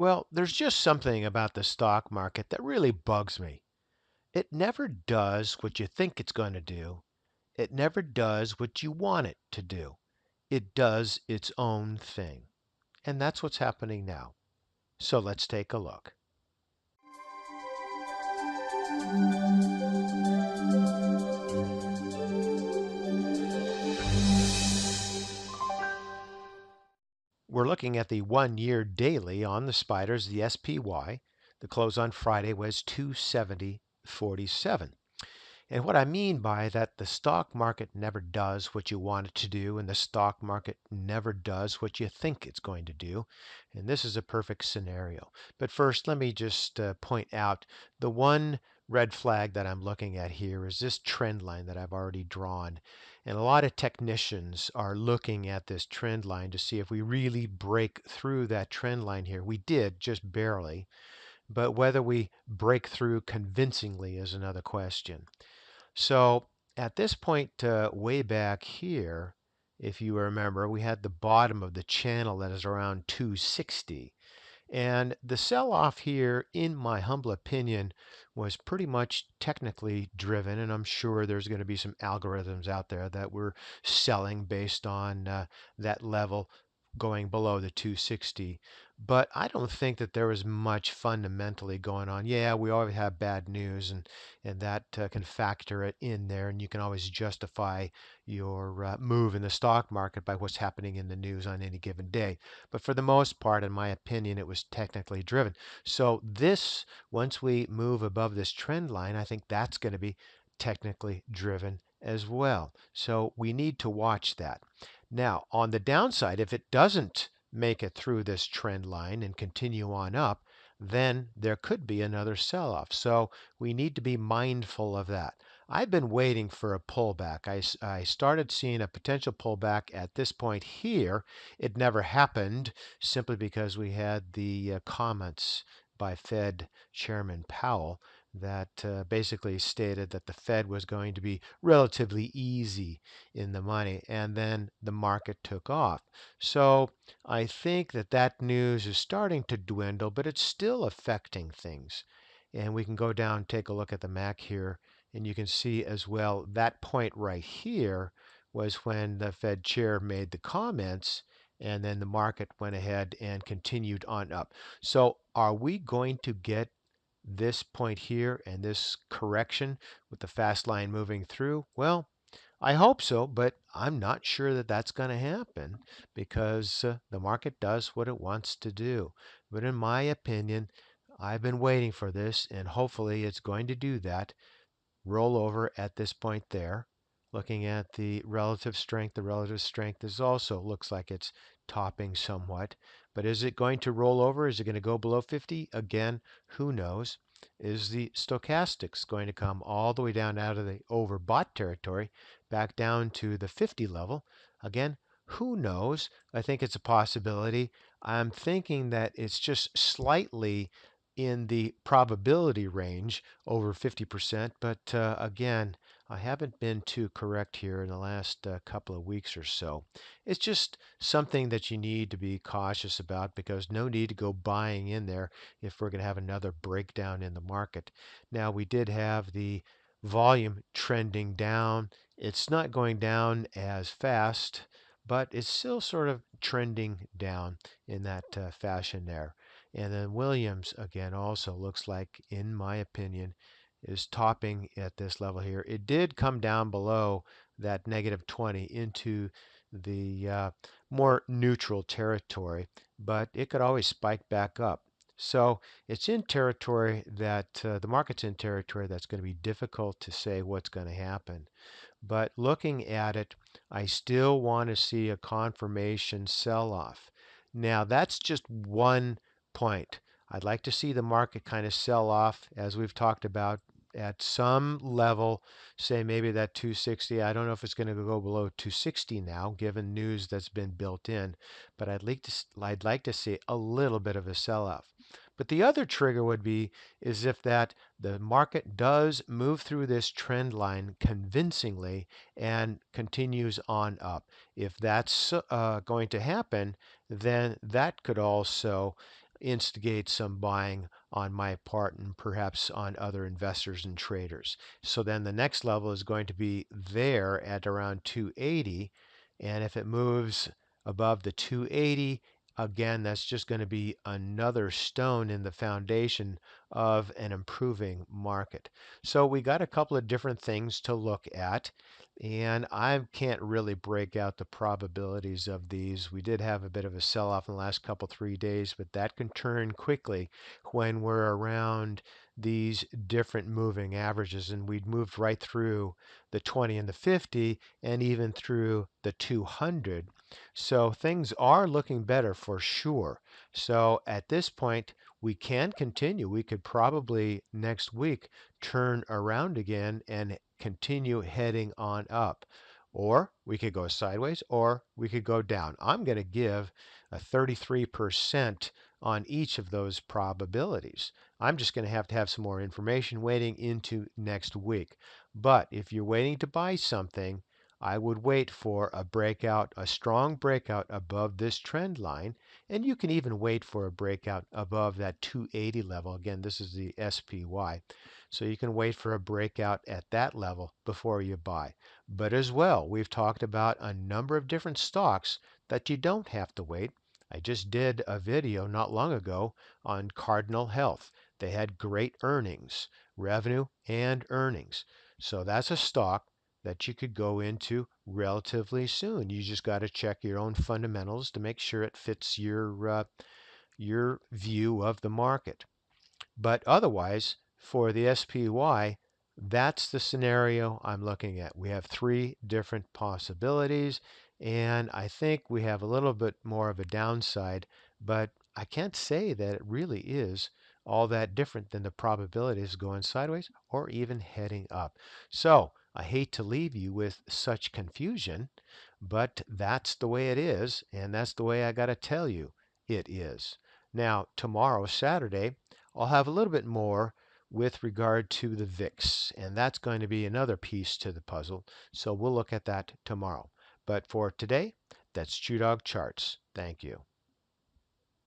Well, there's just something about the stock market that really bugs me. It never does what you think it's going to do. It never does what you want it to do. It does its own thing. And that's what's happening now. So let's take a look. We're looking at the 1 year daily on the spiders, the SPY. The close on Friday was 270.47. And what I mean by that, the stock market never does what you want it to do, and the stock market never does what you think it's going to do. And this is a perfect scenario. But first, let me just point out the one red flag that I'm looking at here is this trend line that I've already drawn. And a lot of technicians are looking at this trend line to see if we really break through that trend line here. We did just barely, but whether we break through convincingly is another question. So at this point, way back here, if you remember, we had the bottom of the channel that is around 260. And the sell-off here, in my humble opinion, was pretty much technically driven. And I'm sure there's going to be some algorithms out there that were selling based on that level going below the 260. But I don't think that there was much fundamentally going on. Yeah, we always have bad news, and that can factor it in there. And you can always justify your move in the stock market by what's happening in the news on any given day. But for the most part, in my opinion, it was technically driven. So this, once we move above this trend line, I think that's going to be technically driven as well. So we need to watch that. Now, on the downside, if it doesn't make it through this trend line and continue on up, then there could be another sell-off. So we need to be mindful of that. I've been waiting for a pullback. I started seeing a potential pullback at this point here. It never happened simply because we had the comments by Fed Chairman Powell that basically stated that the Fed was going to be relatively easy in the money, and then the market took off. So I think that that news is starting to dwindle, but it's still affecting things. And we can go down and take a look at the Mac here, and you can see as well that point right here was when the Fed chair made the comments, and then the market went ahead and continued on up. So are we going to get this point here and this correction with the fast line moving through? Well, I hope so, but I'm not sure that that's going to happen because the market does what it wants to do. But in my opinion, I've been waiting for this, and hopefully it's going to do that. Roll over at this point there. Looking at the relative strength is also looks like it's topping somewhat. But is it going to roll over? Is it going to go below 50? Again, who knows? Is the stochastics going to come all the way down out of the overbought territory back down to the 50 level? Again, who knows? I think it's a possibility. I'm thinking that it's just slightly in the probability range over 50%. But again, I haven't been too correct here in the last couple of weeks or so. It's just something that you need to be cautious about because no need to go buying in there if we're going to have another breakdown in the market. Now, we did have the volume trending down. It's not going down as fast, but it's still sort of trending down in that fashion there. And then Williams, again, also looks like, in my opinion, is topping at this level here. It did come down below that negative 20 into the more neutral territory, but it could always spike back up. So it's in territory that the market's in territory that's going to be difficult to say what's going to happen. But looking at it, I still want to see a confirmation sell-off. Now, that's just one point. I'd like to see the market kind of sell off, as we've talked about, at some level, say maybe that 260. I don't know if it's going to go below 260 now, given news that's been built in, but I'd like to see a little bit of a sell-off. But the other trigger would be is if that the market does move through this trend line convincingly and continues on up. If that's going to happen, then that could also instigate some buying on my part and perhaps on other investors and traders. So then the next level is going to be there at around 280. And if it moves above the 280, again, that's just going to be another stone in the foundation of an improving market. So we got a couple of different things to look at. And I can't really break out the probabilities of these. We did have a bit of a sell-off in the last couple, 3 days, but that can turn quickly when we're around these different moving averages. And we'd moved right through the 20 and the 50 and even through the 200. So things are looking better for sure. So at this point, we can continue. We could probably next week turn around again and continue heading on up. Or we could go sideways or we could go down. I'm going to give a 33% on each of those probabilities. I'm just going to have some more information waiting into next week. But if you're waiting to buy something, I would wait for a breakout, a strong breakout above this trend line. And you can even wait for a breakout above that 280 level. Again, this is the SPY. So you can wait for a breakout at that level before you buy. But as well, we've talked about a number of different stocks that you don't have to wait. I just did a video not long ago on Cardinal Health. They had great earnings, revenue and earnings. So that's a stock that you could go into relatively soon. You just got to check your own fundamentals to make sure it fits your view of the market. But otherwise, for the SPY, that's the scenario I'm looking at. We have three different possibilities, and I think we have a little bit more of a downside, but I can't say that it really is all that different than the probabilities going sideways or even heading up. So I hate to leave you with such confusion, but that's the way it is, and that's the way I got to tell you it is. Now, tomorrow, Saturday, I'll have a little bit more with regard to the VIX, and that's going to be another piece to the puzzle. So we'll look at that tomorrow. But for today, that's ChewDog Charts. Thank you.